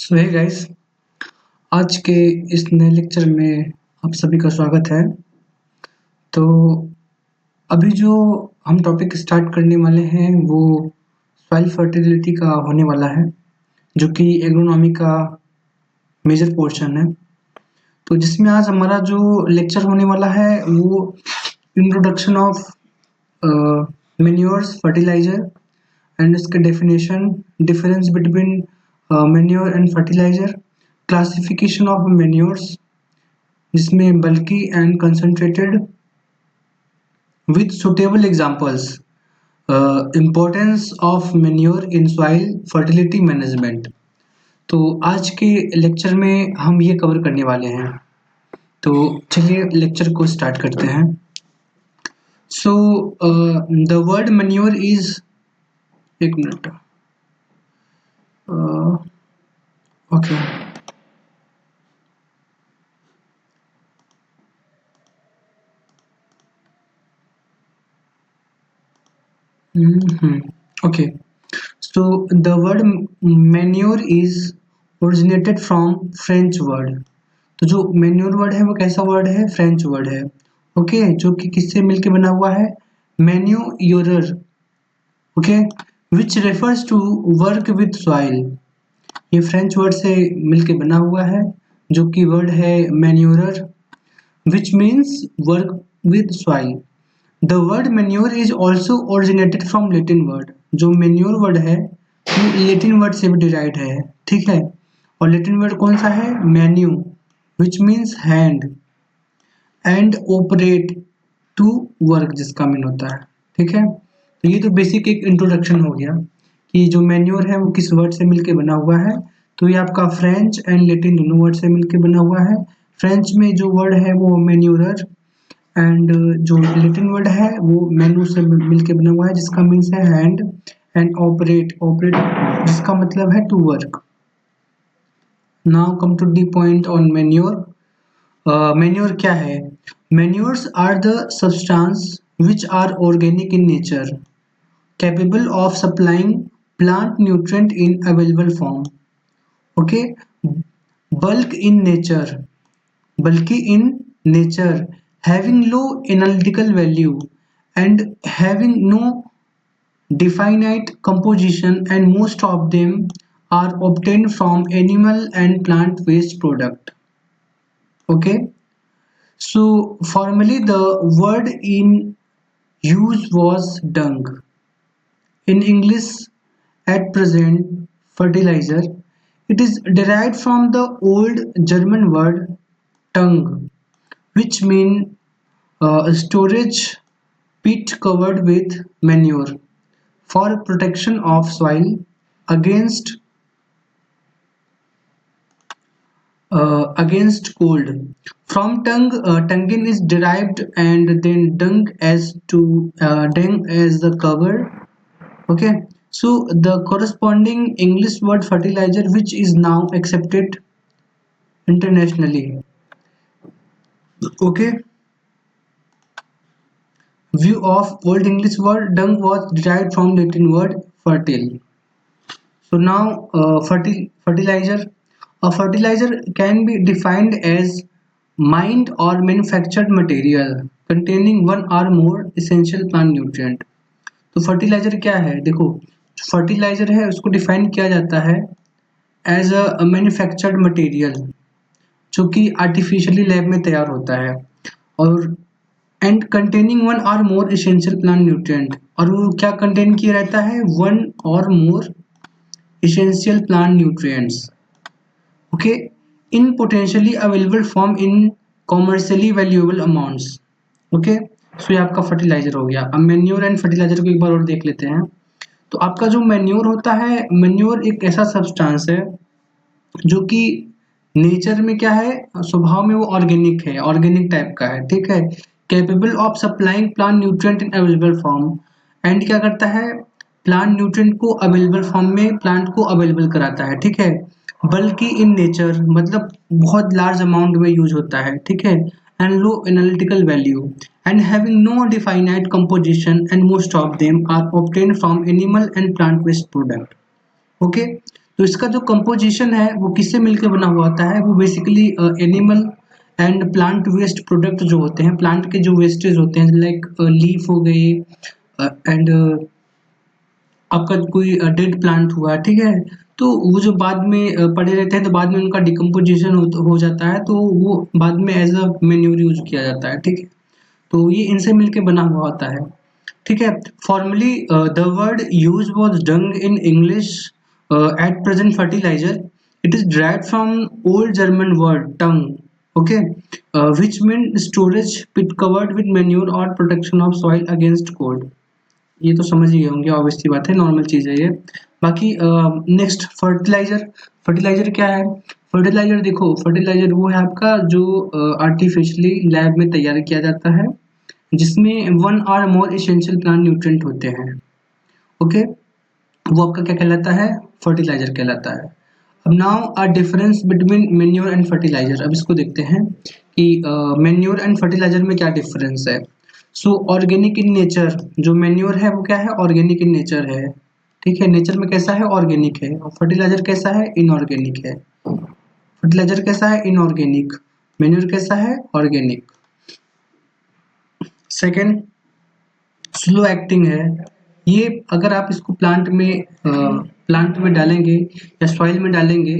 सो hey guys, आज के इस नए लेक्चर में आप सभी का स्वागत है। तो अभी जो हम टॉपिक स्टार्ट करने वाले हैं वो सॉइल फर्टिलिटी का होने वाला है, जो कि एग्रोनॉमी का मेजर पोर्शन है। तो जिसमें आज हमारा जो लेक्चर होने वाला है वो introduction of manures fertiliser and इसके definition, difference between manure and fertiliser, classification of manures जिसमें bulky and concentrated with suitable examples, importance of manure in soil fertility management. तो आज के लेक्चर में हम ये कवर करने वाले हैं। तो चलिए लेक्चर को स्टार्ट करते हैं। So the word manure is, एक minute, okay. Okay. So the word manure is originated from French word. तो जो manure वर्ड है वो कैसा वर्ड है? फ्रेंच वर्ड है। ओके, जो कि किससे मिलके बना हुआ है? Manure. Okay, which refers to work with soil. ये फ्रेंच वर्ड से मिलके बना हुआ है, जो कि वर्ड है manurer, which means work with soil. The word manure is also originated from Latin word. जो मैन्योर वर्ड है वो लेटिन वर्ड से भी डिराइव है, ठीक है। और लेटिन वर्ड कौन सा है? Manu, which means hand, and operate, to work, जिसका मीन होता है, ठीक है। तो ये तो बेसिक एक इंट्रोडक्शन हो गया कि जो मैन्योर है वो किस वर्ड से मिलके बना हुआ है। तो ये आपका फ्रेंच एंड लेटिन दोनों वर्ड से मिलके बना हुआ है। फ्रेंच में जो वर्ड है वो मैन्योरर, एंड जो लेटिन वर्ड है वो मैन्यू से मिलके बना हुआ है, जिसका मीन्स है हैंड, एंड ऑपरेट जिसका मतलब है to work. Now come to the point on manure. Manure क्या है? Manures are the substance which are organic in nature, capable of supplying plant nutrient in available form. Okay, bulk in nature, bulky in nature, having low analytical value, and having no definite composition, and most of them are obtained from animal and plant waste product. Okay, so formerly the word in use was dung. In English at present fertilizer, it is derived from the old German word tongue, which mean storage pit covered with manure for protection of soil against against cold. From tongue, tungin is derived, and then dung as the cover. Okay, so the corresponding English word fertilizer, which is now accepted internationally. Okay, view of Old English word dung was derived from Latin word fertile. So now fertilizer. A fertilizer can be defined as mined or manufactured material containing one or more essential plant nutrient. तो fertiliser क्या है? देखो, fertiliser है उसको define किया जाता है as a manufactured material, जो कि आर्टिफिशियली लैब में तैयार होता है, और एंड कंटेनिंग वन और मोर इसेंशियल प्लांट न्यूट्रिएंट, और वो क्या कंटेन किया रहता है? वन और मोर essential plant nutrients, okay, in potentially available form in commercially valuable amounts. Okay, सो ये आपका फर्टिलाइजर हो गया। अब मैन्योर एंड फर्टिलाइजर को एक बार और देख लेते हैं। तो आपका जो मैन्योर होता है, मैन्योर एक ऐसा सब्सटेंस है जो कि नेचर में क्या है, स्वभाव में वो ऑर्गेनिक है, ऑर्गेनिक टाइप का है, ठीक है। Capable of supplying plant nutrient in available form, and क्या करता है? प्लांट न्यूट्रिएंट को अवेलेबल फॉर्म में प्लांट को अवेलेबल कराता है, ठीक है। बल्कि इन नेचर मतलब बहुत लार्ज अमाउंट में यूज होता है, ठीक है। And low analytical value, and having no definite composition, and most of them are obtained from animal and plant waste product. Okay, तो इसका जो कंपोजिशन है वो किससे मिलकर बना हुआ होता है, वो basically animal and plant waste product जो होते हैं, प्लांट के जो वेस्टेज होते हैं लाइक लीफ हो गए एंड आपका कोई डेड प्लांट हुआ, ठीक है, तो वो जो बाद में पड़े रहते हैं तो बाद में उनका डिकम्पोजिशन हो जाता है, तो वो बाद में एज अ मेन्योर यूज किया जाता है, ठीक है। तो ये इनसे मिलके बना हुआ होता है, ठीक है। Formally the word use was dung in English at present fertiliser, it is derived from old German word tung, okay, which mean storage pit covered with manure और protection of soil against cold. ये तो समझ ही गए होंगे, obvious सी बात है, normal चीज़ है ये। बाकी नेक्स्ट फर्टिलाइजर। फर्टिलाइजर क्या है? फर्टिलाइजर देखो, फर्टिलाइजर वो है आपका जो आर्टिफिशियली लैब में तैयार किया जाता है, जिसमें वन और मोर एसेंशियल प्लांट न्यूट्रिएंट होते हैं, ओके, वो आपका क्या कहलाता है? फर्टिलाइजर कहलाता है। अब now a difference between manure and fertilizer, अब इसको देखते हैं कि मैन्योर एंड फर्टिलाइजर में क्या डिफरेंस है। सो ऑर्गेनिक इन नेचर, जो मैन्योर है वो क्या है? ऑर्गेनिक इन नेचर है, ठीक है, नेचर में कैसा है? ऑर्गेनिक है। और फर्टिलाइजर कैसा है? इनऑर्गेनिक है। फर्टिलाइजर कैसा है? इनऑर्गेनिक। मैन्योर कैसा है? ऑर्गेनिक। सेकेंड, स्लो एक्टिंग है। ये अगर आप इसको प्लांट में डालेंगे या सॉइल में डालेंगे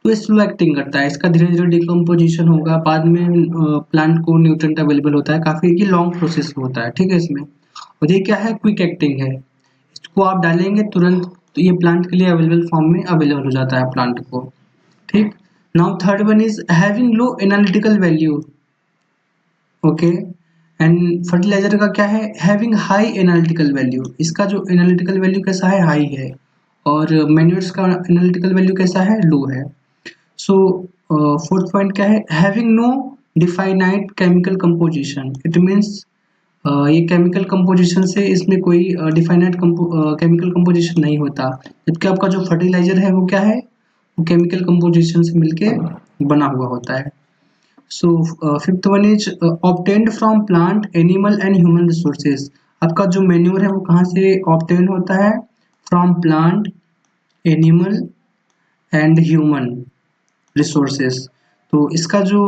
तो ये स्लो एक्टिंग करता है, इसका धीरे धीरे डिकम्पोजिशन होगा, बाद में प्लांट को न्यूट्रिएंट अवेलेबल होता है, काफी ये लॉन्ग प्रोसेस होता है, ठीक है इसमें। और ये क्या है? क्विक एक्टिंग है, इसको आप डालेंगे तुरंत तो ये प्लांट के लिए अवेलेबल फॉर्म में अवेलेबल हो जाता है प्लांट को, ठीक। Now third one is having low analytical value, okay, and fertilizer का क्या है? हैविंग हाई एनालिटिकल वैल्यू, इसका जो एनालिटिकल वैल्यू कैसा है? हाई है। और मैन्योर्स का एनालिटिकल वैल्यू कैसा है? लो है। सो फोर्थ पॉइंट क्या है? Having no definite chemical composition, it means ये केमिकल कंपोजिशन से इसमें कोई डिफाइनाइट केमिकल कंपोजिशन नहीं होता, जबकि आपका जो फर्टिलाइजर है वो क्या है? वो केमिकल कंपोजिशन से मिलके बना हुआ होता है। So fifth one is obtained from plant animal and human resources, आपका जो मेन्योर है वो कहाँ से ऑब्टेन होता है? From plant, animal and human resources. तो इसका जो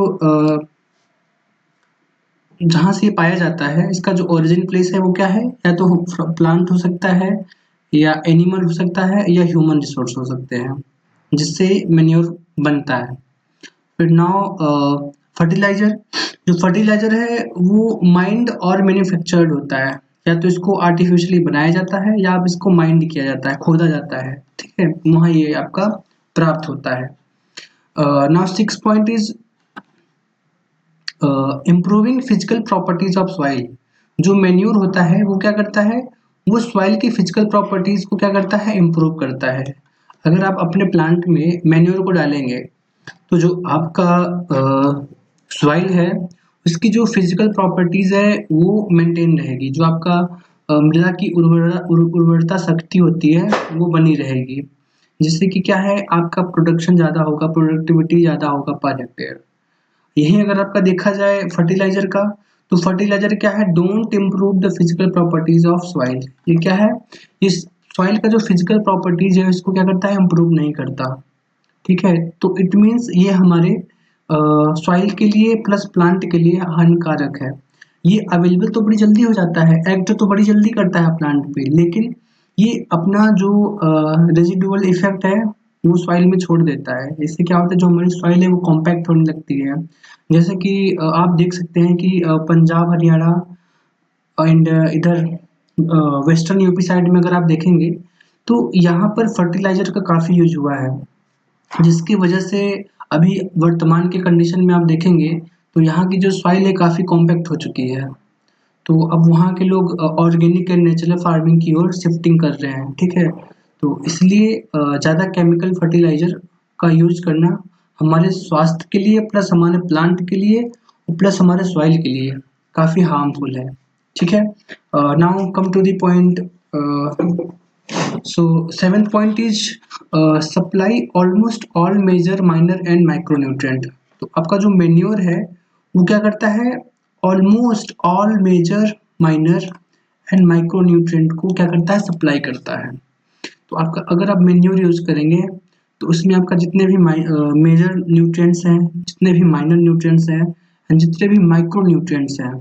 जहाँ से ये पाया जाता है, इसका जो ओरिजिन प्लेस है वो क्या है? या तो प्लांट हो सकता है, या एनिमल हो सकता है, या ह्यूमन रिसोर्स हो सकते हैं, जिससे मेन्योर बनता है। फिर नाउ फर्टिलाइजर, जो फर्टिलाइजर है वो माइंड और मैन्युफैक्चर्ड होता है, या तो इसको आर्टिफिशियली बनाया जाता है या आप इसको माइंड किया जाता है, खोदा जाता है, ठीक है, वहाँ ये आपका प्राप्त होता है। Now six point is improving physical properties of soil. जो मैन्योर होता है वो क्या करता है? वो सॉइल की फिजिकल प्रॉपर्टीज को क्या करता है? इम्प्रूव करता है। अगर आप अपने प्लांट में मैन्योर को डालेंगे तो जो आपका सॉइल है उसकी जो फिजिकल प्रॉपर्टीज है वो मेंटेन रहेगी, जो आपका मृदा की उर्वरता शक्ति होती है वो बनी रहेगी, जिससे कि क्या है? आपका प्रोडक्शन ज़्यादा होगा, प्रोडक्टिविटी ज़्यादा होगा पर हेक्टेयर। यही अगर आपका देखा जाए फर्टिलाइजर का, तो फर्टिलाइजर क्या है? Don't improve the physical properties of soil. ये क्या है? इस सॉइल का जो फिजिकल प्रॉपर्टीज है इसको क्या करता है? इम्प्रूव नहीं करता, ठीक है। तो इट मीन्स ये हमारे सॉइल के लिए प्लस प्लांट के लिए हानिकारक है। ये अवेलेबल तो बड़ी जल्दी हो जाता है, एक्ट तो बड़ी जल्दी करता है प्लांट पे, लेकिन ये अपना जो रेजिडुअल इफेक्ट है वो सॉइल में छोड़ देता है। इससे क्या होता है? जो हमारी सॉइल है वो कॉम्पैक्ट होने लगती है। जैसे कि आप देख सकते हैं कि पंजाब, हरियाणा एंड इधर वेस्टर्न यूपी साइड में अगर आप देखेंगे तो यहाँ पर फर्टिलाइजर का काफ़ी यूज हुआ है, जिसकी वजह से अभी वर्तमान के कंडीशन में आप देखेंगे तो यहाँ की जो सॉइल है काफ़ी कॉम्पैक्ट हो चुकी है। तो अब वहाँ के लोग ऑर्गेनिक एंड नेचुरल फार्मिंग की ओर शिफ्टिंग कर रहे हैं, ठीक है। तो इसलिए ज़्यादा केमिकल फर्टिलाइजर का यूज करना हमारे स्वास्थ्य के लिए प्लस हमारे प्लांट के लिए प्लस हमारे सॉइल के लिए काफ़ी हार्मफुल है, ठीक है। Now come to the point. So seventh point is supply almost all major minor and micronutrient। तो आपका जो मेन्योर है वो क्या करता है? Almost all major, minor and micronutrient को क्या करता है? सप्लाई करता है। तो आपका अगर आप मेन्योर यूज करेंगे तो उसमें आपका जितने भी मेजर न्यूट्रिएंट्स हैं, जितने भी माइनर न्यूट्रिएंट्स हैं एंड जितने भी माइक्रो न्यूट्रिएंट्स हैं,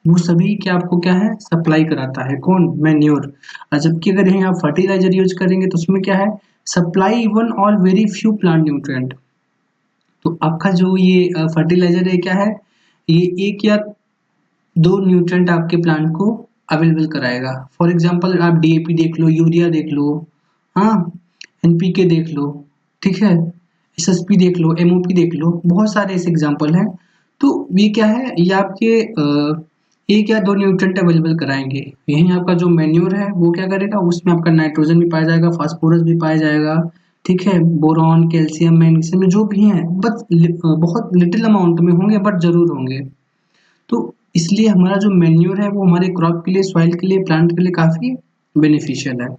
वो सभी क्या आपको क्या है सप्लाई कराता है, कौन? मैन्योर। और जबकि अगर यहीं आप फर्टिलाइजर यूज करेंगे तो उसमें क्या है, सप्लाई इवन और वेरी फ्यू प्लांट न्यूट्रिएंट। तो आपका जो ये फर्टिलाइजर है क्या है, ये एक या दो न्यूट्रिएंट आपके प्लांट को अवेलेबल कराएगा। फॉर एग्जांपल आप डीएपी देख लो, यूरिया देख लो, हाँ, एनपीके देख लो, ठीक है, एसएसपी देख लो, एमओपी देख लो, बहुत सारे ऐसे एग्जांपल हैं। तो ये क्या है, ये आपके एक या दो न्यूट्रिएंट अवेलेबल कराएंगे। यहीं आपका जो मैन्योर है वो क्या करेगा, उसमें आपका नाइट्रोजन भी पाया जाएगा, फास्फोरस भी पाया जाएगा, ठीक है, बोरॉन, कैल्शियम, मैग्नीशियम जो भी हैं, बस बहुत लिटिल अमाउंट में होंगे बट जरूर होंगे। तो इसलिए हमारा जो मैन्योर है वो हमारे क्रॉप के लिए, सॉइल के लिए, प्लांट के लिए काफ़ी बेनिफिशियल है।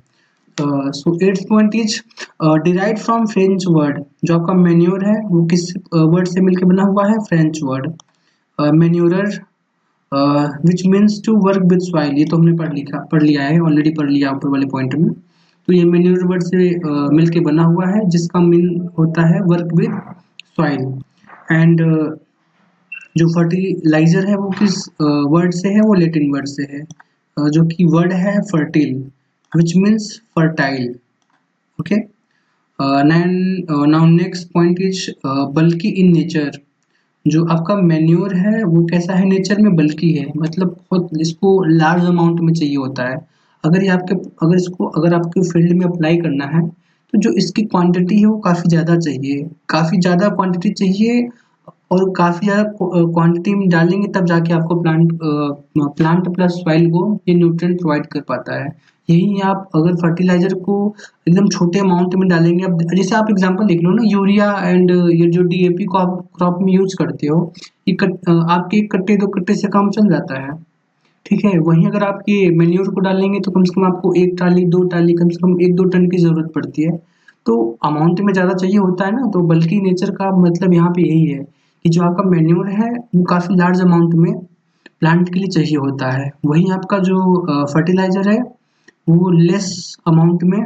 सो 8th point is derived from French word. जो आपका मैन्योर है वो किस वर्ड से मिलकर बना हुआ है? French word manurer, which means to work with soil. ये तो हमने पढ़ लिया है, ऑलरेडी पढ़ लिया ऊपर वाले पॉइंट में। तो ये मैन्योर वर्ड से मिलके बना हुआ है, जिसका मीन होता है वर्क विद सॉइल। एंड जो फर्टिलाइजर है वो किस वर्ड से है? वो लैटिन वर्ड से है, जो कि वर्ड है fertile, which means fertile. Okay, now next point is बल्कि इन नेचर। जो आपका मैन्योर है वो कैसा है? नेचर में बल्कि है, मतलब बहुत इसको लार्ज अमाउंट में चाहिए होता है। अगर आपके फील्ड में अप्लाई करना है तो जो इसकी क्वांटिटी है वो काफ़ी ज़्यादा चाहिए, काफ़ी ज़्यादा क्वांटिटी चाहिए, और काफ़ी ज़्यादा क्वांटिटी में डालेंगे तब जाके आपको प्लांट प्लस सॉइल को ये न्यूट्रिएंट प्रोवाइड कर पाता है। यही आप अगर फर्टिलाइजर को एकदम छोटे अमाउंट में डालेंगे, अब जैसे आप एग्जांपल देख लो ना, यूरिया एंड ये जो डीएपी को आप क्रॉप में यूज करते हो, ये आपके एक कट्टे दो कट्टे से काम चल जाता है, ठीक है। वहीं अगर आप ये मैन्योर को डालेंगे तो कम से कम आपको एक टाली, दो टाली, कम से कम एक दो टन की जरूरत पड़ती है। तो अमाउंट में ज़्यादा चाहिए होता है ना, तो बल्कि नेचर का मतलब यहाँ पे यही है कि जो आपका मैन्योर है वो काफ़ी लार्ज अमाउंट में प्लांट के लिए चाहिए होता है। वहीं आपका जो फर्टिलाइजर है वो लेस अमाउंट में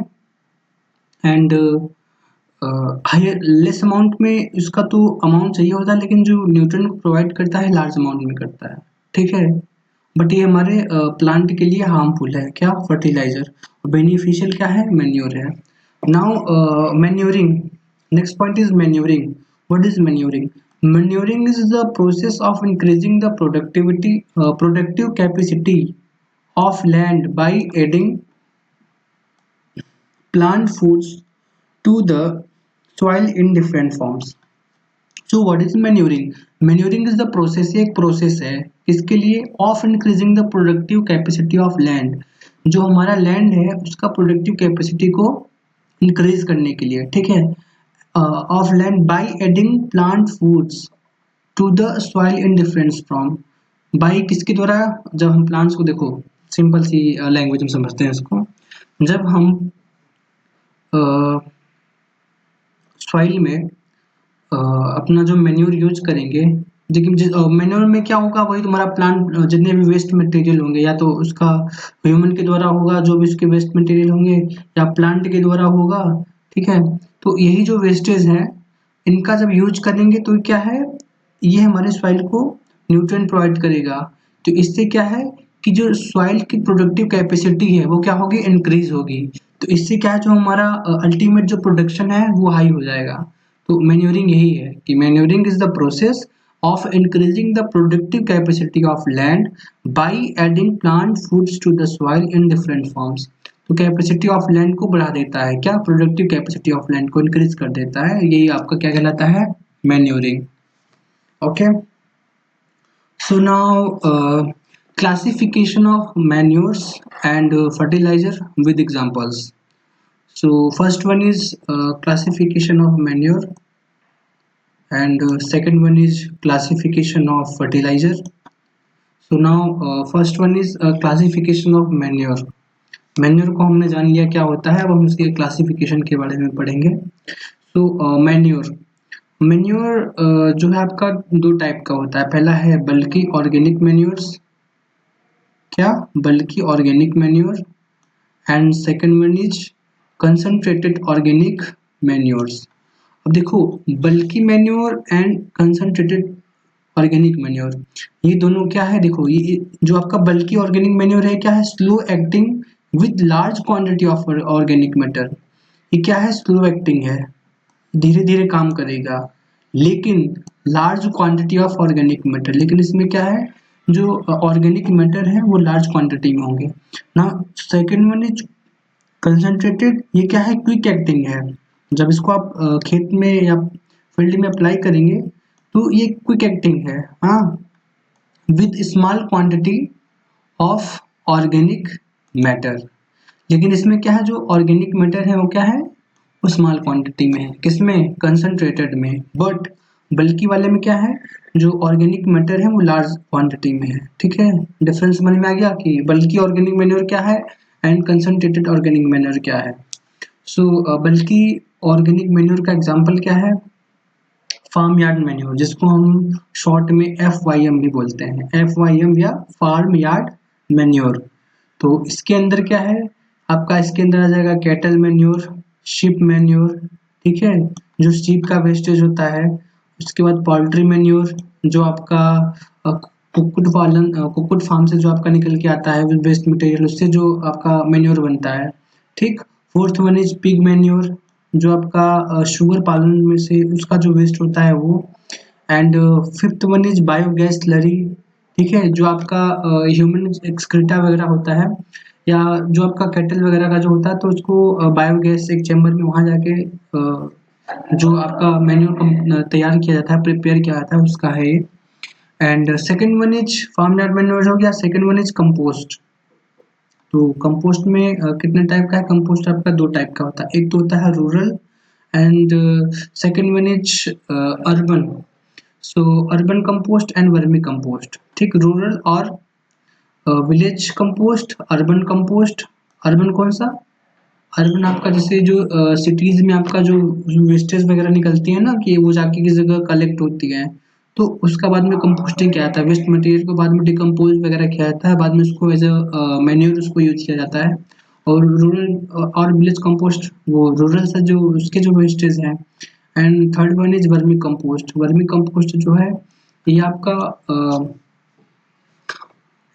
एंड हायर लेस अमाउंट में इसका तो अमाउंट चाहिए होता है, लेकिन जो न्यूट्रिएंट को प्रोवाइड करता है लार्ज अमाउंट में करता है, ठीक है। बट ये हमारे प्लांट के लिए हार्मफुल है, क्या? फर्टिलाइजर। बेनिफिशियल क्या है? मैन्योर है। Now manuring, next point is manuring. What is manuring? Manuring is the process of increasing the productive capacity of land by adding plant foods to the soil in different forms. So what is manuring? Manuring is the process, एक process है इसके लिए, of increasing the productive capacity of land, जो हमारा land है उसका productive capacity को increase करने के लिए, ठीक है, of land by adding plant foods to the soil in difference from. By किसके द्वारा? जब हम प्लांट्स को, देखो सिंपल सी लैंग्वेज में समझते हैं इसको। जब हम सॉइल में अपना जो मैन्योर यूज करेंगे, लेकिन मैन्योर में क्या होगा, वही तुम्हारा प्लांट जितने भी वेस्ट मटेरियल होंगे, या तो उसका ह्यूमन के द्वारा होगा जो भी उसके वेस्ट मटेरियल होंगे, या प्लांट के द्वारा होगा, ठीक है। तो यही जो वेस्टेज है इनका जब यूज करेंगे तो क्या है, ये हमारे सॉइल को न्यूट्रिएंट प्रोवाइड करेगा। तो इससे क्या है कि जो सॉइल की प्रोडक्टिव कैपेसिटी है वो क्या होगी, इंक्रीज होगी। तो इससे क्या है, जो हमारा अल्टीमेट जो प्रोडक्शन है वो हाई हो जाएगा। तो मैन्योरिंग यही है कि manuring is the process of increasing the productive capacity of land by adding plant foods to the soil in different forms। तो कैपेसिटी ऑफ लैंड को बढ़ा देता है, क्या? प्रोडक्टिव कैपेसिटी ऑफ लैंड को इंक्रीज कर देता है, यही आपका क्या कहलाता है? Manuring. Okay, so now classification of manures and fertilizer with examples. So first one is classification of manure, and second one is classification of fertilizer. So now first one is classification of manure। Manure को हमने जान लिया क्या होता है, अब हम उसके क्लासिफिकेशन के बारे में पढ़ेंगे। तो मैन्योर जो है आपका दो टाइप का होता है। पहला है बल्कि ऑर्गेनिक मैन्योर्स, क्या? Bulky organic manure. And second one is concentrated organic manures. अब देखो, bulky manure and concentrated organic manure, ये दोनों क्या है, देखो ये जो आपका बल्की ऑर्गेनिक मैन्योर है क्या है, slow acting with large quantity of organic matter. ये क्या है, स्लो एक्टिंग है, धीरे धीरे काम करेगा, लेकिन large quantity of organic matter, लेकिन इसमें क्या है, जो ऑर्गेनिक मैटर है वो लार्ज क्वांटिटी में होंगे ना। सेकेंड वन इज कंसंट्रेटेड, ये क्या है, क्विक एक्टिंग है, जब इसको आप खेत में या फील्ड में अप्लाई करेंगे तो ये क्विक एक्टिंग है, हाँ, with small quantity of organic matter. लेकिन इसमें क्या है, जो ऑर्गेनिक मैटर है वो क्या है, वो स्मॉल क्वांटिटी में है, किसमें, कंसंट्रेटेड में। बट बल्कि वाले में क्या है, जो ऑर्गेनिक मैटर है वो लार्ज क्वांटिटी में है। ठीक है, डिफरेंस समझ में आ गया कि बल्कि ऑर्गेनिक मैन्योर क्या है एंड कंसंट्रेटेड ऑर्गेनिक मैन्योर क्या है। सो बल्कि ऑर्गेनिक मैन्योर का एग्जांपल क्या है, फार्म यार्ड मैन्योर, जिसको हम शॉर्ट में FYM भी बोलते हैं, FYM या फार्म यार्ड मैन्योर। तो इसके अंदर क्या है आपका, इसके अंदर आ जाएगा कैटल मैन्योर, शिप मैन्योर, ठीक है, जो शिप का वेस्टेज होता है। उसके बाद पोल्ट्री मैन्योर, जो आपका कुक्कुट फार्म से जो आपका निकल के आता है वेस्ट मटेरियल, उससे जो आपका मैन्योर बनता है। ठीक, fourth one is pig manure, जो आपका शुगर पालन में से उसका जो वेस्ट होता है वो। And fifth one is biogas slurry, ठीक है, जो आपका ह्यूमन एक्सक्रीटा वगैरह होता है, या जो आपका केटल वगैरह का जो होता है, तो उसको बायोगैस एक चैम्बर में वहाँ जाके जो आपका मैन्योर तैयार किया जाता है, प्रिपेयर किया जाता है, उसका है। And second one is farm yard manure हो गया। Second one is compost. तो कंपोस्ट में कितने टाइप का है, कंपोस्ट आपका दो टाइप का होता है, एक तो होता है rural and second one is urban. So urban compost and vermi compost, ठीक, रूरल और village compost, urban compost. Urban कौन सा, अर्बन आपका जैसे जो सिटीज में आपका जो वेस्टेज वगैरह निकलती है ना, कि वो जाके किसी जगह कलेक्ट होती है, तो उसका बाद में कंपोस्टिंग किया जाता है, वेस्ट मटेरियल को बाद में डिकम्पोज वगैरह किया जाता है, बाद में उसको एज अ मैन्योर उसको यूज किया जाता है। और रूरल और विलेज कंपोस्ट, वो रूरल से जो उसके जो वेस्टेज हैं। And third one is vermi compost. Vermi compost जो है ये आपका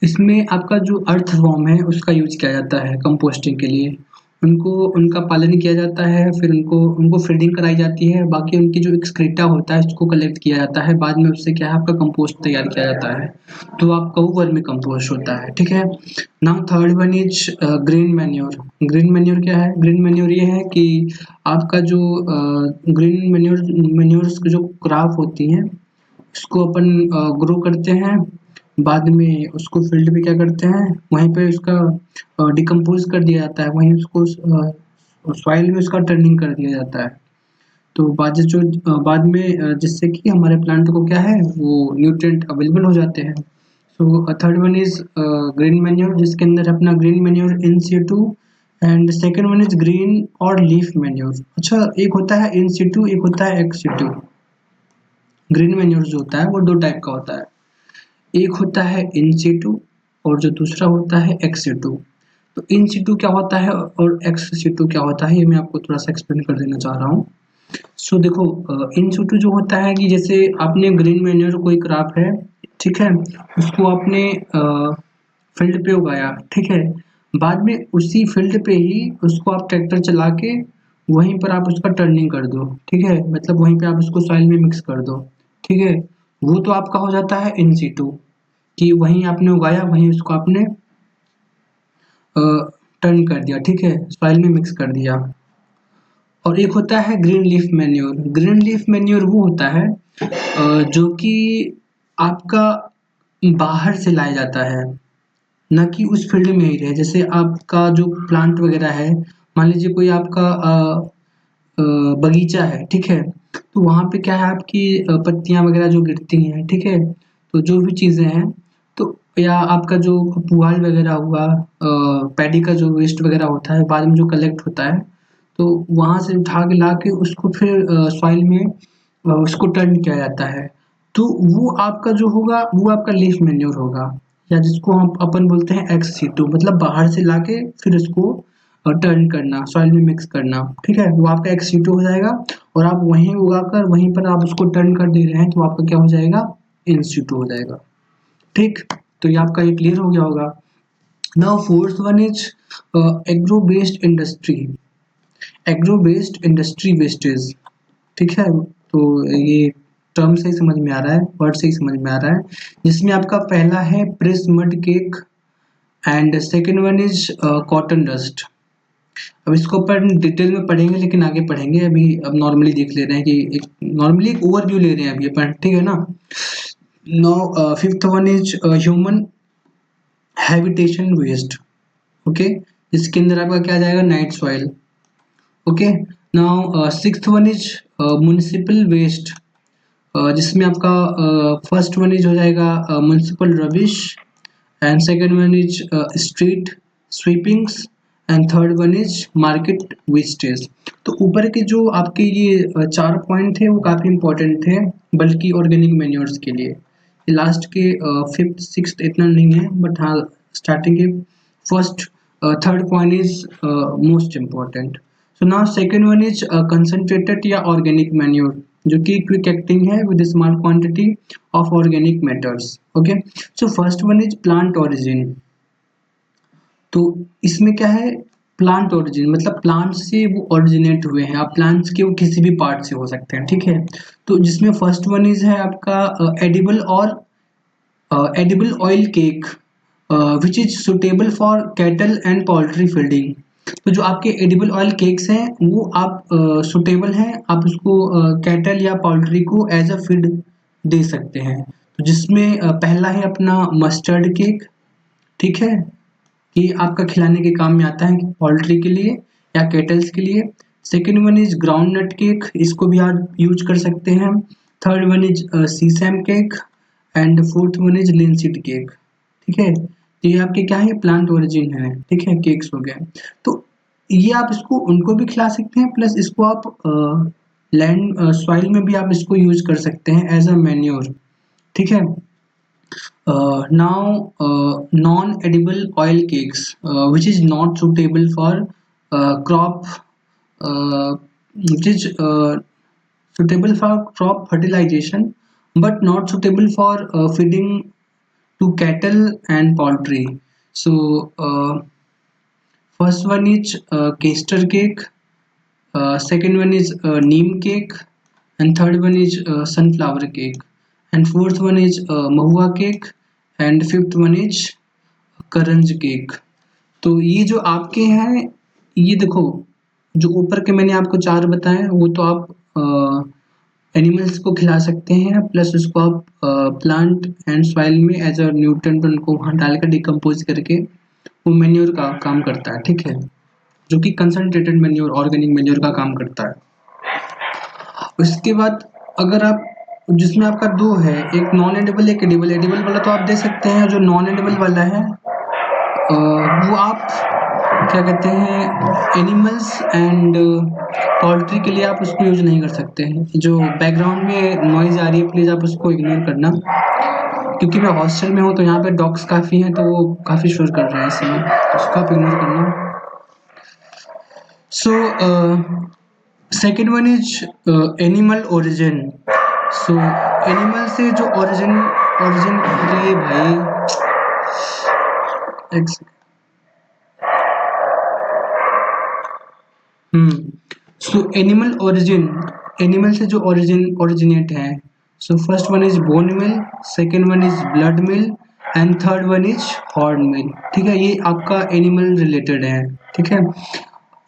इसमें आपका जो अर्थवॉर्म है उसका यूज किया जाता है कंपोस्टिंग के लिए। उनको उनका पालन किया जाता है, फिर उनको उनको फीडिंग कराई जाती है, बाकी उनकी जो एक्सक्रीटा होता है उसको कलेक्ट किया जाता है, बाद में उससे क्या है आपका कंपोस्ट तैयार किया जाता है, तो आपका वो वर्मी कंपोस्ट होता है। ठीक है, now third one is green manure. Green manure क्या है, ग्रीन मैन्योर ये है कि आपका जो ग्रीन मैन्योर मैन्योर्स जो क्रॉप होती हैं उसको अपन ग्रो करते हैं, बाद में उसको फील्ड में क्या करते हैं, वहीं पे उसका डिकम्पोज कर दिया जाता है, वहीं उसको सॉइल में उसका टर्निंग कर दिया जाता है। तो बाद में जिससे कि हमारे प्लांट को क्या है वो न्यूट्रिएंट अवेलेबल हो जाते हैं। So third one is green manure, जिसके अंदर अपना green manure in situ, and second one is green और लीफ मैन्योर। अच्छा, एक होता है इन situ, एक होता है ex situ। ग्रीन मैन्योर जो होता है वो दो टाइप का होता है, एक होता है इन situ और जो दूसरा होता है एक्स situ। तो इन situ क्या होता है और एक्स situ क्या होता है, ये मैं आपको थोड़ा सा एक्सप्लेन कर देना चाह रहा हूँ। सो देखो, इन situ जो होता है कि जैसे आपने ग्रीन मैन्योर कोई क्रॉप है, ठीक है, उसको आपने फील्ड पे उगाया, ठीक है, बाद में उसी फील्ड पे ही उसको आप ट्रैक्टर चला के वहीं पर आप उसका टर्निंग कर दो, ठीक है, मतलब वहीं पे आप उसको सॉइल में मिक्स कर दो, ठीक है, वो तो आपका हो जाता है इन situ, कि वहीं आपने उगाया, वहीं उसको आपने टर्न कर दिया, ठीक है, सॉइल में मिक्स कर दिया। और एक होता है green leaf manure. Green leaf manure वो होता है जो कि आपका बाहर से लाया जाता है, ना कि उस फील्ड में ही रहे। जैसे आपका जो प्लांट वगैरह है, मान लीजिए कोई आपका बगीचा है, ठीक है, तो वहाँ पे क्या है आपकी पत्तियाँ वगैरह जो गिरती हैं, ठीक है, तो जो भी चीज़ें हैं, तो या आपका जो पुआल वगैरह हुआ, पैडी का जो वेस्ट वगैरह होता है बाद में जो कलेक्ट होता है, तो वहाँ से उठा के ला के उसको फिर सॉइल में उसको टर्न किया जाता है। तो वो आपका जो होगा वो आपका लीफ मैन्योर होगा, या जिसको हम अपन बोलते हैं एक्स सीटू, मतलब बाहर से लाके फिर उसको टर्न करना, सॉइल में मिक्स करना, ठीक है, वो आपका एक्स सीटू हो जाएगा। और आप वहीं उगाकर वहीं पर आप उसको टर्न कर दे रहे हैं, तो आपका क्या हो जाएगा, इन सिटू हो जाएगा। ठीक, तो ये आपका ये क्लियर हो गया होगा। Now fourth one is agro based industry, agro based industry wastage. ठीक है, तो ये टर्म से ही समझ में आ रहा है, वर्ड से ही समझ में आ रहा है, जिसमें आपका पहला है press mud cake and second one is cotton dust. अब इसको अपन डिटेल में पढ़ेंगे, लेकिन आगे पढ़ेंगे, अभी अब नॉर्मली देख ले रहे हैं कि एक नॉर्मली एक ओवरव्यू ले रहे हैं अभी अपन, ठीक है ना। Now fifth one is human habitation waste, okay, इसके अंदर आपका क्या जाएगा, night soil. Okay, now sixth one is municipal waste, जिसमें आपका फर्स्ट वन इज हो जाएगा municipal rubbish and second one is street sweepings and third one is market wastage. तो ऊपर के जो आपके ये चार पॉइंट थे वो काफ़ी इंपॉर्टेंट थे, बल्कि ऑर्गेनिक मैन्योर्स के लिए। लास्ट के फिफ्थ सिक्स्थ इतना नहीं है, बट हाँ स्टार्टिंग के first third point is most important. So now second one is concentrated या ऑर्गेनिक मैन्योर, जो कि क्विक एक्टिंग है with small quantity of organic matters. Okay, so first one is plant origin. तो इसमें क्या है, प्लांट ओरिजिन मतलब plant से वो ओरिजिनेट हुए हैं, आप प्लांट्स के वो किसी भी पार्ट से हो सकते हैं, ठीक है। तो जिसमें फर्स्ट वन इज है आपका एडिबल और edible oil cake which is suitable for cattle and poultry feeding. तो जो आपके एडिबल ऑयल केक्स हैं वो आप सुटेबल हैं, आप उसको कैटल या पोल्ट्री को एज अ फीड दे सकते हैं। तो जिसमें पहला है अपना मस्टर्ड केक, ठीक है, कि आपका खिलाने के काम में आता है पोल्ट्री के लिए या केटल्स के लिए। Second one is groundnut cake, इसको भी आप यूज कर सकते हैं। Third one is sesame cake and fourth one is linseed cake, ठीक है। तो ये आपके क्या है, प्लांट ओरिजिन है, ठीक है, केक्स हो गए। तो ये आप इसको उनको भी खिला सकते हैं, प्लस इसको आप लैंड सॉइल में भी आप इसको यूज कर सकते हैं एज अ मैन्योर, ठीक है। Now, non-edible oil cakes, which is not suitable for crop, which is suitable for crop fertilization, but not suitable for feeding to cattle and poultry. So, first one is caster cake, second one is neem cake, and third one is sunflower cake, and fourth one is mahua cake, and fifth one is Karanj cake. तो ये जो आपके हैं, ये देखो जो ऊपर के मैंने आपको चार बताए वो तो आप एनिमल्स को खिला सकते हैं, प्लस उसको आप प्लांट एंड सॉइल में एज अ न्यूट्रेंट उनको वहाँ डालकर डिकम्पोज करके वो मैन्योर का काम करता है, ठीक है, जो कि कंसनट्रेटेड मैन्योर ऑर्गेनिक मैन्योर का काम करता है। उसके बाद अगर आप जिसमें आपका दो है, एक नॉन एडिबल एक एडिबल, एडिबल वाला तो आप दे सकते हैं, जो नॉन एडिबल वाला है वो आप क्या कहते हैं एनिमल्स एंड पोल्ट्री के लिए आप उसको यूज नहीं कर सकते हैं। जो बैकग्राउंड में नॉइज आ रही है प्लीज़ आप उसको इग्नोर करना, क्योंकि मैं हॉस्टल में हूँ तो यहाँ पे डॉग्स काफ़ी हैं तो वो काफ़ी शोर कर रहे हैं इस समय, तो उसको आप इग्नोर करना। So second one is animal origin. So animal से जो ओरिजिन ओरिजिन अरे भाई एक सो एनिमल ओरिजिन, एनिमल से जो ओरिजिनेट है। So first one is bone meal, second one is blood meal and third one is horn meal, ठीक है, ये आपका एनिमल रिलेटेड है, ठीक है।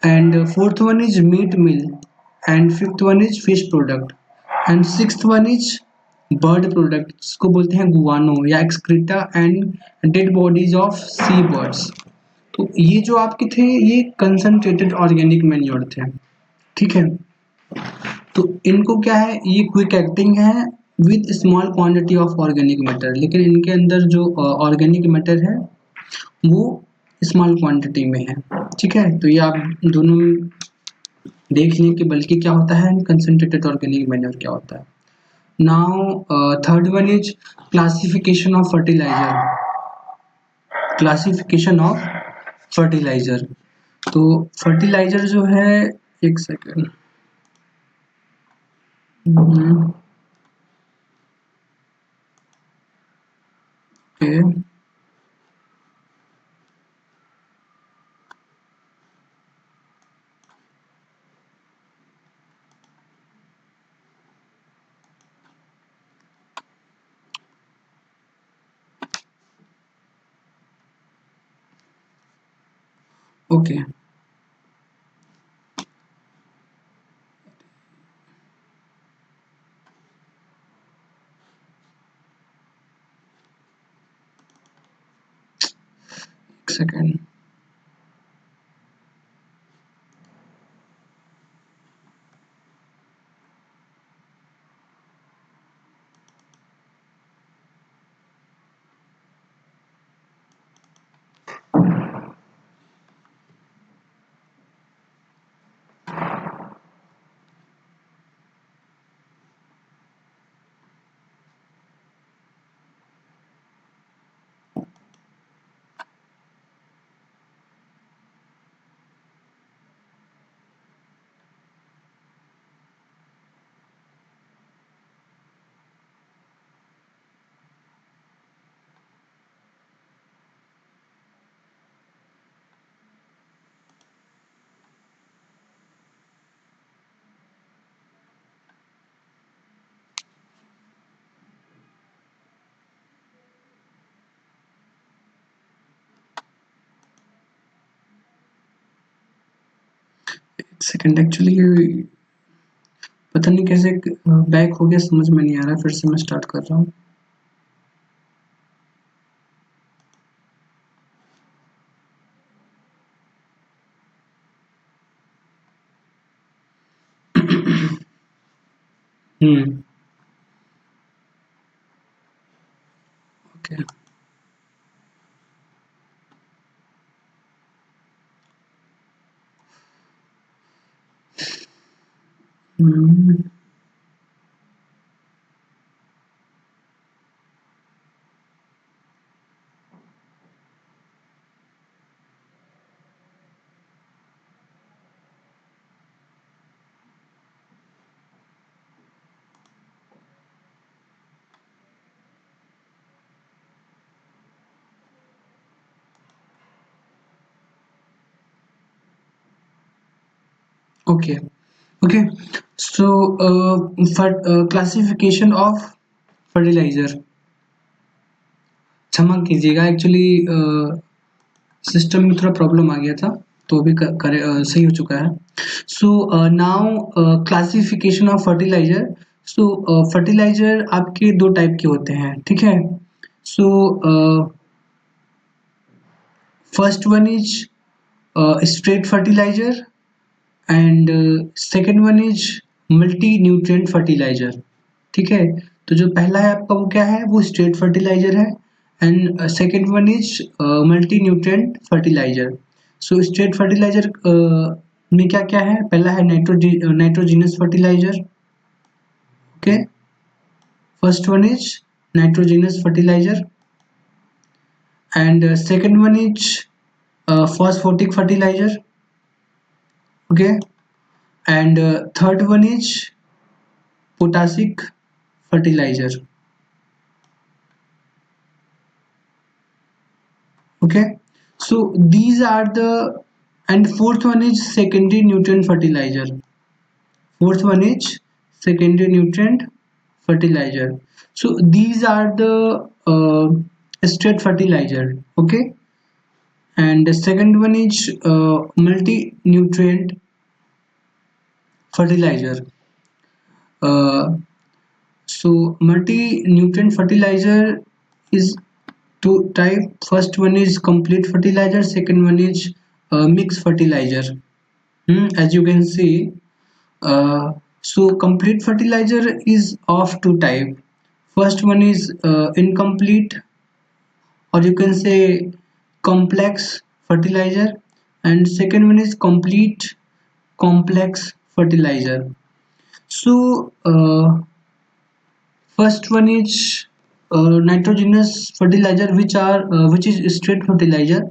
And fourth one is meat meal and fifth one is fish product and sixth one is bird product, जिसको बोलते हैं गुआनो या excreta and dead bodies of sea birds. तो ये जो आपके थे ये कंसंट्रेटेड ऑर्गेनिक मैन्योर थे, ठीक है। तो इनको क्या है, ये क्विक एक्टिंग है with small quantity of organic matter, लेकिन इनके अंदर जो ऑर्गेनिक मैटर है वो स्मॉल क्वांटिटी में है, ठीक है। तो ये आप दोनों देख लें कि बल्कि क्या होता है कंसंट्रेटेड ऑर्गेनिक मैन्योर क्या होता है। Now third one is classification of fertilizer, classification of fertilizer. तो फर्टिलाइजर जो है, एक सेकेंड, Mhm. Okay. Okay. एक सेकेंड. एक सेकेंड एक्चुअली पता नहीं कैसे बैक हो गया, समझ में नहीं आ रहा, फिर से मैं स्टार्ट कर रहा हूँ. हम्म. Okay. Hmm. Okay. Okay. So, for classification of fertilizer. क्षमा कीजिएगा, एक्चुअली सिस्टम में थोड़ा प्रॉब्लम आ गया था, तो अभी सही हो चुका है. So now classification of fertilizer. So fertilizer आपके दो टाइप के होते हैं, ठीक है. So first one is straight fertilizer and second one is multi nutrient fertilizer. ठीक है. तो जो पहला है आपका वो क्या है, वो स्ट्रेट फर्टिलाइजर है. And second one is multi nutrient fertilizer. So straight fertilizer में क्या क्या है, पहला है nitrogenous fertilizer. Okay. First one is nitrogenous fertilizer and second one is phosphatic fertilizer. Okay. And third one is potassic fertilizer. Okay. So these are the, and fourth one is secondary nutrient fertilizer. Fourth one is secondary nutrient fertilizer. So these are the straight fertilizer. Okay. And the second one is multi nutrient fertilizer. uh, So multi-nutrient fertilizer is two type. First one is complete fertilizer. Second one is mixed fertilizer. As you can see, so complete fertilizer is of two type. First one is incomplete, or you can say complex fertilizer, and second one is complete complex fertilizer. So first one is nitrogenous fertilizer, which is straight fertilizer.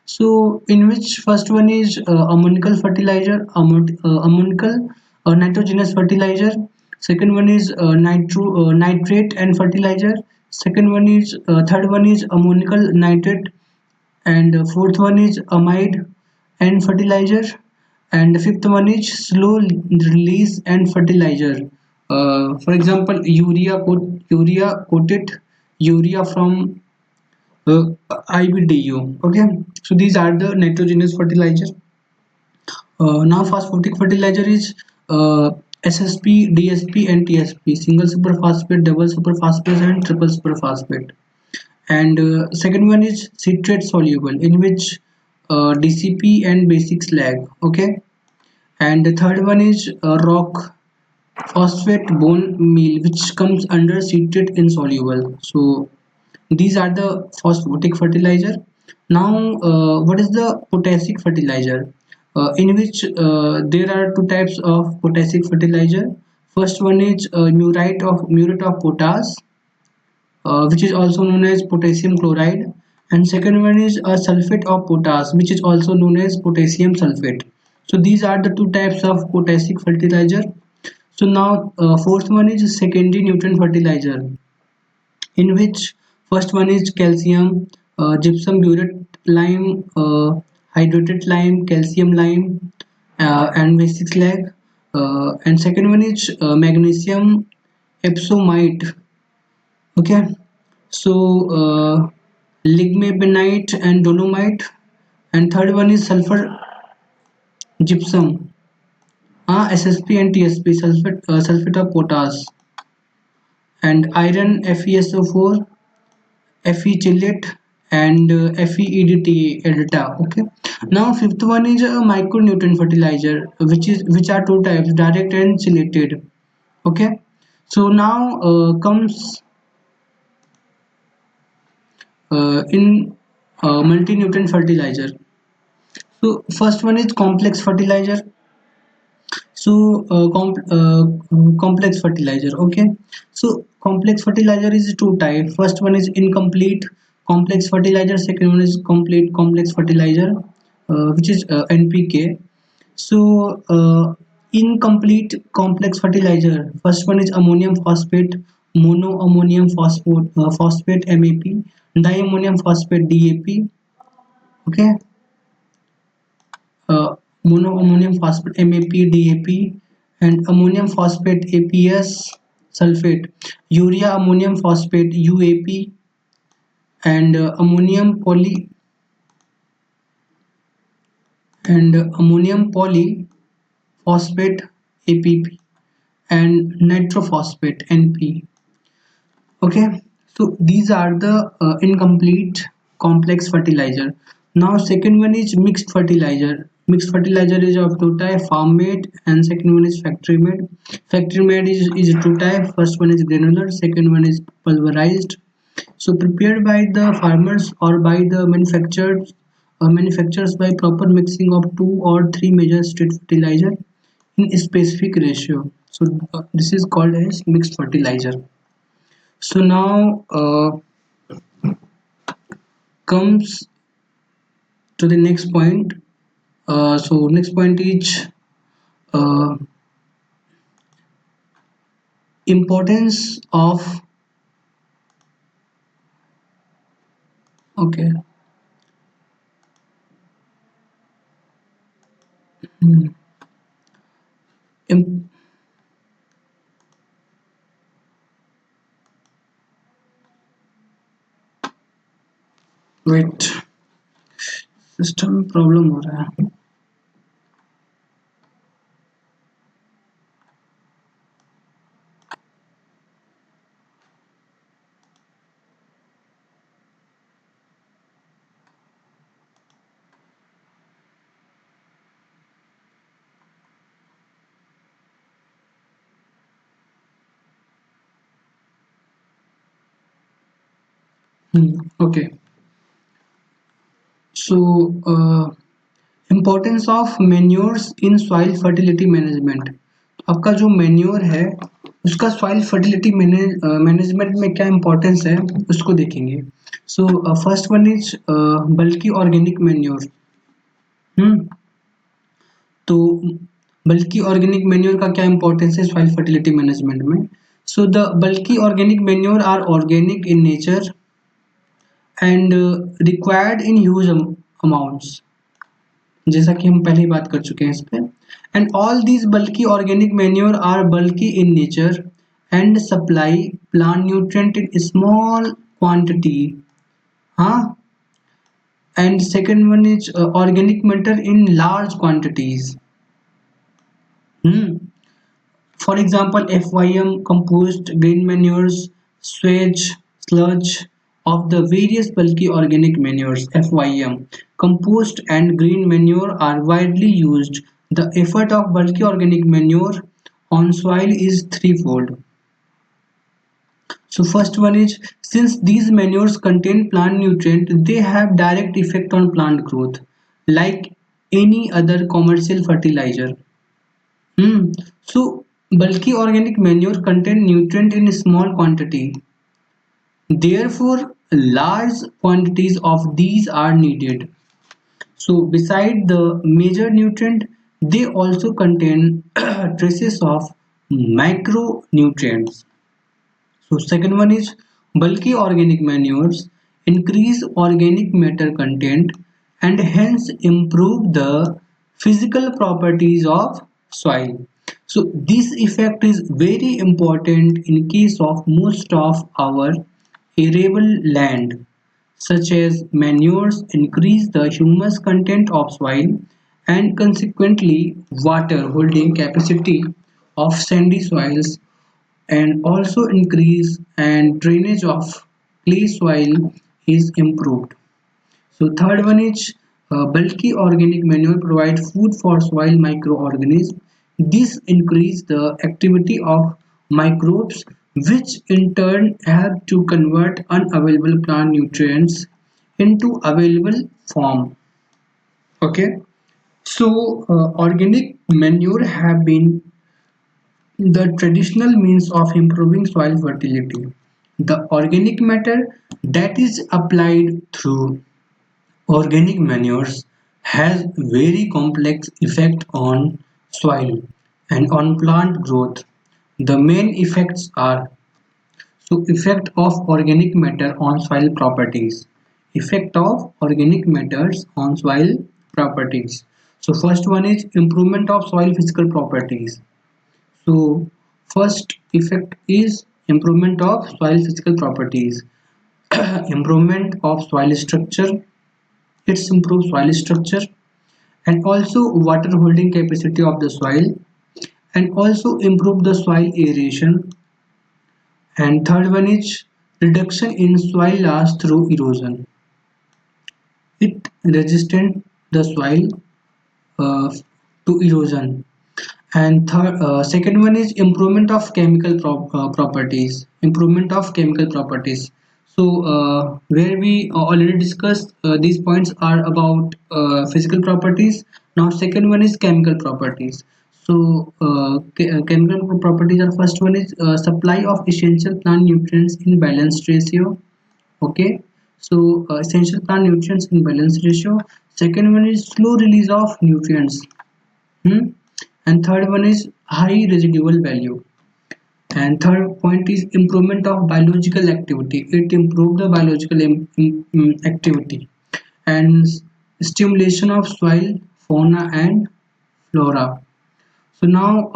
So in which first one is ammonical fertilizer, ammonical nitrogenous fertilizer. Second one is nitrate and fertilizer. Second one is third one is ammonical nitrate, and fourth one is amide and fertilizer, and the fifth one is slow release and fertilizer. For example, urea coated urea from IBDU. Okay, so these are the nitrogenous fertilizer. Now phosphatic fertilizer is SSP, DSP and TSP, single superphosphate, double superphosphate and triple superphosphate. And second one is citrate soluble, in which DCP and basic slag. Okay, and the third one is rock phosphate bone meal, which comes under citrate insoluble. So these are the phosphatic fertilizer. Now, what is the potassic fertilizer? In which there are two types of potassic fertilizer. First one is muriate of potash, which is also known as potassium chloride, and second one is a sulfate of potash, which is also known as potassium sulfate. So these are the two types of potassic fertilizer. So now fourth one is secondary nutrient fertilizer, in which first one is calcium, gypsum burate lime, hydrated lime, calcium lime, and basic slag. And second one is magnesium epsomite. Okay, so ligmabenite and dolomite, and third one is sulfur gypsum, SSP and TSP, sulfate of potash, and iron FeSO4, Fe chelate, and FeEDTA delta. Okay. Now fifth one is a micronutrient fertilizer, which are two types, direct and chelated. Okay. So now comes in multi-nutrient fertilizer. So first one is complex fertilizer. So complex fertilizer. Okay. So complex fertilizer is two type. First one is incomplete complex fertilizer. Second one is complete complex fertilizer, which is NPK. So incomplete complex fertilizer. First one is ammonium phosphate, monoammonium phosphate MAP, diammonium phosphate DAP. Okay, uh, monoammonium phosphate MAP DAP, and ammonium phosphate APS sulfate, urea ammonium phosphate UAP, and ammonium polyphosphate APP, and nitrophosphate NP. Okay, so these are the incomplete complex fertilizer. Now second one is mixed fertilizer is of two type, farm made and second one is factory made is two type. First one is granular, second one is pulverized. So prepared by the farmers or by the manufacturers by proper mixing of two or three major state fertilizer in a specific ratio. So this is called as mixed fertilizer. So now comes to the next point. So next point is uh, importance of, okay. Hmm. Im- Wait, system में problem हो रहा है. Okay, so importance of manures in soil fertility management. आपका जो manure है उसका soil fertility management में क्या इम्पोर्टेंस है उसको देखेंगे. सो फर्स्ट वन इज बल्कि ऑर्गेनिक मैन्योर. हम्म तो बल्कि ऑर्गेनिक मैन्योर का क्या इंपॉर्टेंस है सॉइल फर्टिलिटी मैनेजमेंट में? So the bulky organic manure are organic in nature and required in huge amounts, जैसा कि हम पहले ही बात कर चुके हैं इस पे। एंड ऑल दीज बल्कि ऑर्गेनिक मैन्योर आर बल्कि इन nature and supply plant nutrient in small quantity, हाँ, and second one is organic matter in large quantities. Hmm. For example, FYM, compost, green manures, swage, sludge of the various bulky organic manures. FYM, compost and green manure are widely used. The effect of bulky organic manure on soil is threefold. So first one is, since these manures contain plant nutrient, they have direct effect on plant growth, like any other commercial fertilizer. Hmm. So bulky organic manure contain nutrient in small quantity. Therefore, large quantities of these are needed. So beside the major nutrient, they also contain traces of micronutrients. So second one is bulky organic manures increase organic matter content and hence improve the physical properties of soil. So this effect is very important in case of most of our arable land, such as manures increase the humus content of soil and consequently water holding capacity of sandy soils, and also increase and drainage of clay soil is improved. So third one is bulky organic manure provide food for soil microorganisms. This increase the activity of microbes, which in turn help to convert unavailable plant nutrients into available form. Okay, so organic manure have been the traditional means of improving soil fertility. The organic matter that is applied through organic manures has very complex effect on soil and on plant growth. The main effects are, so effect of organic matter on soil properties. Effect of organic matters on soil properties. So first one is improvement of soil physical properties. So first effect is improvement of soil physical properties. Improvement of soil structure, it's improve soil structure and also water holding capacity of the soil, and also improve the soil aeration. And third one is reduction in soil loss through erosion. It resistant the soil uh, to erosion. And second one is improvement of chemical properties. Improvement of chemical properties. So where we already discussed, these points are about physical properties. Now second one is chemical properties. So chemical properties are, first one is supply of essential plant nutrients in balanced ratio. Okay, so essential plant nutrients in balanced ratio. Second one is slow release of nutrients. Hmm? And third one is high residual value. And third point is improvement of biological activity. It improve the biological activity and stimulation of soil fauna and flora. So now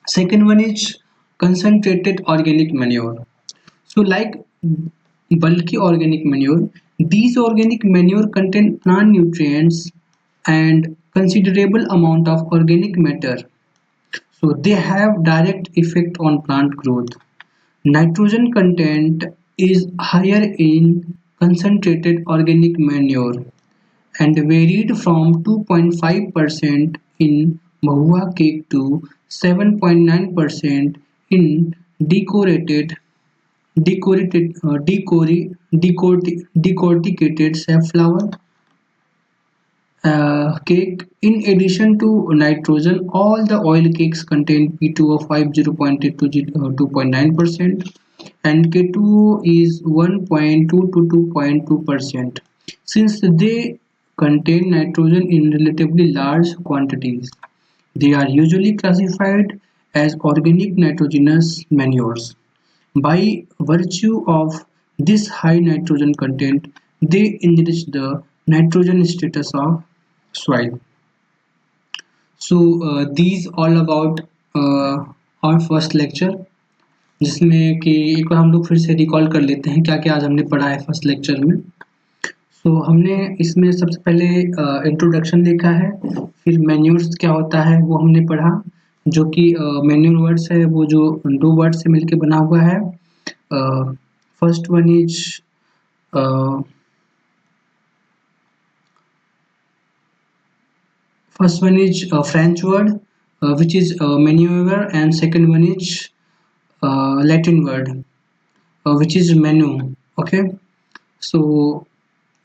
second one is concentrated organic manure. So like bulky organic manure, these organic manure contain plant nutrients and considerable amount of organic matter. So they have direct effect on plant growth. Nitrogen content is higher in concentrated organic manure and varied from 2.5% in Mahua cake to 7.9% in decorated decorticated safflower cake. In addition to nitrogen, all the oil cakes contain P2O5 0.8 to 2.9% and K2O is 1.2 to 2.2%, since they contain nitrogen in relatively large quantities. They are usually classified as organic nitrogenous manures. By virtue of this high nitrogen content, they enrich the nitrogen status of soil. So these all about our first lecture, जिसमें कि एक बार हम लोग फिर से recall कर लेते हैं क्या क्या आज हमने पढ़ा है फर्स्ट लेक्चर में। सो हमने इसमें सबसे पहले इंट्रोडक्शन देखा है, फिर मैन्योर्स क्या होता है वो हमने पढ़ा, जो कि मैन्योर वर्ड्स है वो जो दो वर्ड से मिलके बना हुआ है। First one is first one is a French word which is manure, and second one is Latin word which is menu. Okay, so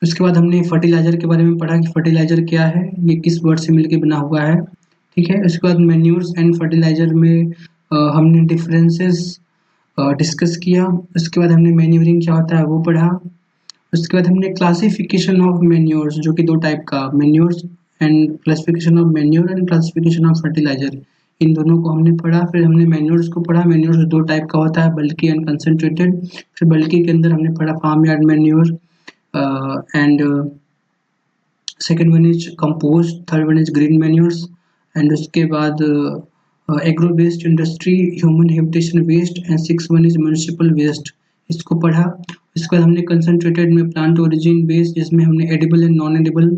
उसके बाद हमने फर्टिलाइजर के बारे में पढ़ा कि फर्टिलाइजर क्या है, ये किस वर्ड से मिलके बना हुआ है। ठीक है, उसके बाद मैन्योर्स एंड फर्टिलाइजर में हमने डिफरेंसेस डिस्कस किया। उसके बाद हमने मैन्योरिंग क्या होता है वो पढ़ा। उसके बाद हमने क्लासिफिकेशन ऑफ मैन्योर्स, जो कि दो टाइप का manures and classification of manure and classification of fertiliser, इन दोनों को हमने पढ़ा। फिर हमने मैन्योर्स को पढ़ा। मैन्योर्स दो टाइप का होता है, बल्की एंड कंसंट्रेटेड। फिर बल्की के अंदर हमने पढ़ा farm yard manure and second one is compost, third one is green manures, and उसके बाद agro based industry, human habitation waste, and six one is municipal waste, इसको पढ़ा। इसके बाद हमने कंसंट्रेटेड में प्लांट ओरिजिन बेस्ड, जिसमें हमने edible and non edible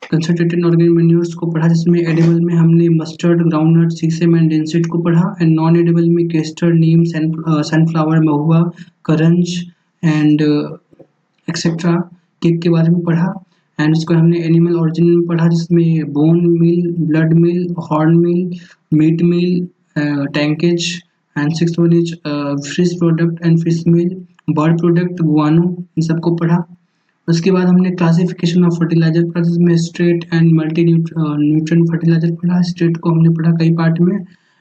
concentrated organic manures को पढ़ा, जिसमें एडिबल में हमने मस्टर्ड, ग्राउंडनट, सीसम एंड डेनसीड को पढ़ा, एंड नॉन एडिबल में castor, Neem, sunflower, Mahua, Karanj and etcetera cake के बारे में पढ़ा। एंड उसको हमने एनिमल ओरिजिन में पढ़ा, जिसमें bone meal, blood meal, horn meal, meat meal, tankage, and six one is fish product and fish meal, bird product, guano, इन सबको पढ़ा। उसके बाद हमने क्लासिफिकेशन ऑफ फर्टिलाइजर पढ़ा, जिसमें straight and multi nutrient fertilizer पढ़ा। स्ट्रेट को हमने पढ़ा कई पार्ट में,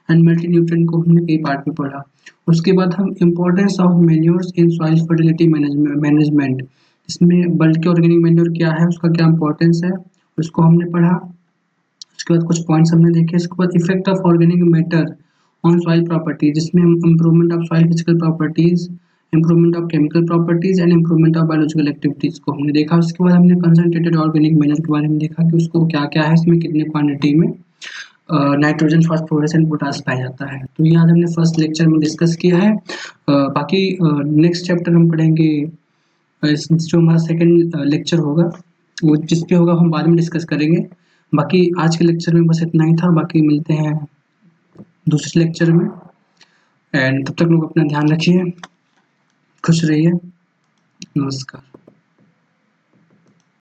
एंड मल्टी न्यूट्रिएंट को हमने कई पार्ट में पढ़ा। उसके बाद हम importance of manures in soil fertility management, इसमें बल्कि ऑर्गेनिक मैन्योर क्या है, उसका क्या इंपॉर्टेंस है, उसको हमने पढ़ा। उसके बाद कुछ पॉइंट्स हमने देखे। उसके बाद effect of organic matter on soil property, जिसमें हम improvement of soil physical properties, improvement of chemical properties and improvement of biological activities को हमने देखा। उसके बाद हमने कंसंट्रेटेड ऑर्गेनिक मैन्योर के बारे में देखा कि उसको क्या क्या है, इसमें कितने क्वांटिटी में नाइट्रोजन, फास्फोरस एंड पोटास पाया जाता है। तो ये आज हमने फर्स्ट लेक्चर में डिस्कस किया है। बाकी नेक्स्ट चैप्टर हम पढ़ेंगे, जो हमारा सेकंड लेक्चर होगा वो जिस पे होगा हम बाद में डिस्कस करेंगे। बाकी आज के लेक्चर में बस इतना ही था, बाकी मिलते हैं दूसरे लेक्चर में। एंड तब तक लोग अपना ध्यान रखिए, खुश रहिए, नमस्कार।